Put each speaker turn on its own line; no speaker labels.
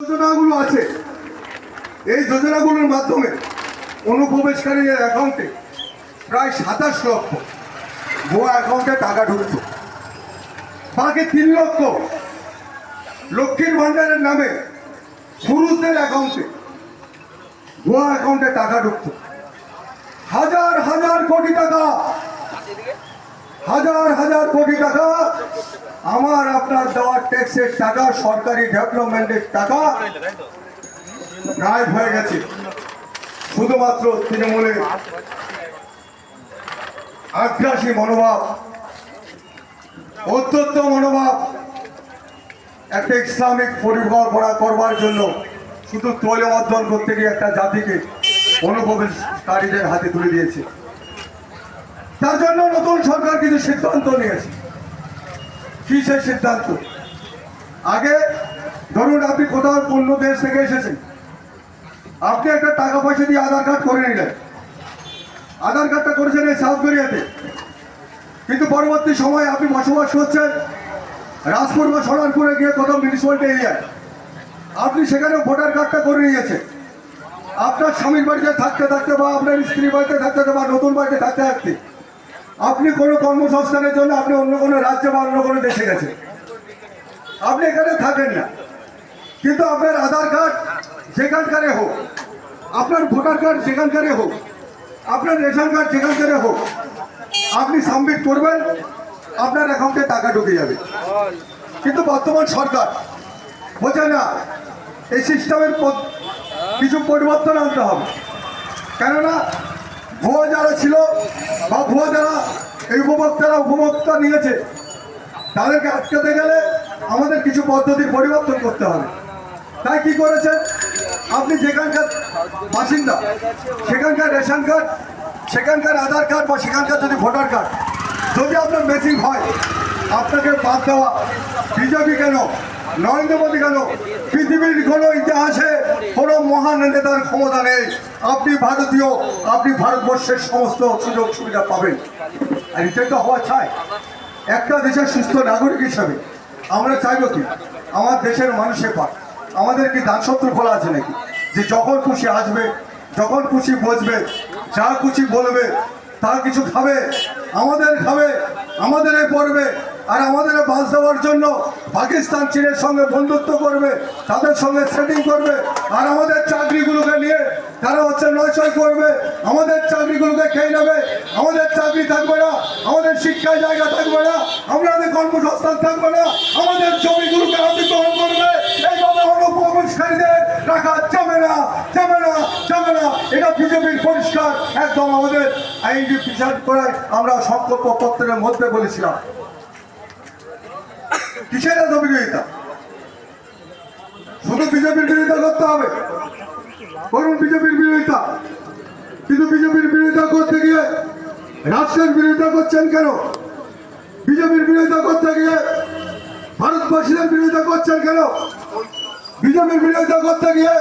যোজনাগুলো আছে, এই যোজনাগুলোর মাধ্যমে অনুপ্রবেশকারীদের অ্যাকাউন্টে প্রায় 27 লক্ষ ভুয়া অ্যাকাউন্টে টাকা ঢুকত। বাকি 3 লক্ষ লক্ষ্মীর ভান্ডারের নামে পুরুষদের অ্যাকাউন্টে ভুয়া অ্যাকাউন্টে টাকা ঢুকত। হাজার হাজার কোটি টাকা, হাজার হাজার কোটি টাকা আমার আপনার দেওয়ার ট্যাক্সের টাকা, সরকারি ডেভেলপমেন্টের টাকা গায়েব হয়ে গেছে। শুধুমাত্র তৃণমূলের আগ্রাসী মনোভাব, অত্যন্ত মনোভাব, একটা ইসলামিক পরিকল্পনা করবার জন্য শুধু তৈলমর্দন করতে গিয়ে একটা জাতিকে অনুপ্রবেশকারীদের হাতে তুলে দিয়েছে। তার জন্য নতুন সরকার কিছু সিদ্ধান্ত নিয়েছে। কি সেই সিদ্ধান্ত? আগে ধরুন আপনি কোথাও অন্য দেশ থেকে এসেছেন, আপনি একটা টাকা পয়সা দিয়ে আধার কার্ড করে নিলেন, আধার কার্ডটা করেছেন এই সাউথ কোরিয়াতে, কিন্তু পরবর্তী সময়ে আপনি বসবাস করছেন রাজপুর বা সোনারপুরে গিয়ে কোথাও মিউনিসিপ্যালিটি এরিয়ায়, আপনি সেখানে ভোটার কার্ডটা করে নিয়েছেন। আপনার স্বামীর বাড়িতে থাকতে থাকতে বা আপনার স্ত্রীর বাড়িতে থাকতে থাকতে বা নতুন বাড়িতে থাকতে থাকতে আপনি কোনো কর্মসংস্থানের জন্য আপনি অন্য কোনো রাজ্যে বা অন্য কোনো দেশে গেছেন, আপনি এখানে থাকেন না, কিন্তু আপনার আধার কার্ড যেখানকারে হোক, আপনার ভোটার কার্ড যেখানকারে হোক, আপনার রেশন কার্ড যেখানকারে হোক, আপনি সাবমিট করবেন, আপনার অ্যাকাউন্টে টাকা ঢুকে যাবে। কিন্তু বর্তমান সরকার বোঝে না, এই সিস্টেমের কিছু পরিবর্তন আনতে হবে। কেননা ভুয়া যারা ছিল বা ভুয়া যারা এই উপভোক্তা নিয়েছে, তাদেরকে আটকাতে গেলে আমাদের কিছু পদ্ধতির পরিবর্তন করতে হবে। তাই কি করেছেন, আপনি যেখানকার বাসিন্দা সেখানকার রেশন কার্ড, সেখানকার আধার কার্ড বা সেখানকার যদি ভোটার কার্ড যদি আপনার মিসিং হয়, আপনাকে বাদ দেওয়া বিজেপি কেন, নরেন্দ্র মোদী কেন, পৃথিবীর কোনো ইতিহাসে কোনো মহান নেতার ক্ষমতা নেই। আপনি ভারতীয়, আপনি ভারতবর্ষের সমস্ত সুযোগ সুবিধা পাবেন। আর এটাই তো হওয়া চাই একটা দেশের সুস্থ নাগরিক হিসাবে। আমরা চাইব কি আমার দেশের মানুষের পাক, আমাদের কি দানশত্রু খোলা আছে নাকি যে যখন খুশি আসবে, যখন খুশি বসবে, যা খুশি বলবে, তা কিছু খাবে, আমাদের খাবে, আমাদের পড়বে, আর আমাদের বাস দেওয়ার জন্য পাকিস্তান চীনের সঙ্গে বন্ধুত্ব করবে, তাদের সঙ্গে সেটিং করবে, আর আমাদের চাকরিগুলোকে নিয়ে তারা নয়ছয় করবে, আমাদের চাকরিগুলোকে খেয়ে নেবে, আমাদের চাকরি থাকবে না, আমাদের শিক্ষার জায়গা থাকবে না, আমাদের কর্মসংস্থান থাকবে না, আমাদের জমিগুলোকে অতিক্রমণ করবে। এইভাবে অনুপ্রবেশকারীদের রাখা যাবে না, যাবে না, যাবে না। এটা বিজেপির পরিষ্কার একদম আমাদের আইনটি বিচার করায় আমরা সংকল্প পত্রের মধ্যে বলেছিলাম। কিসের এত বিরোধিতা? শুধু বিজেপির বিরোধিতা করতে হবে, করুন বিজেপির বিরোধিতা, কিন্তু বিজেপির বিরোধিতা করতে গিয়ে রাষ্ট্রের বিরোধিতা করছেন কেন? বিজেপির বিরোধিতা করতে গিয়ে ভারতবাসীদের বিরোধিতা করছেন কেন? বিজেপির বিরোধিতা করতে গিয়ে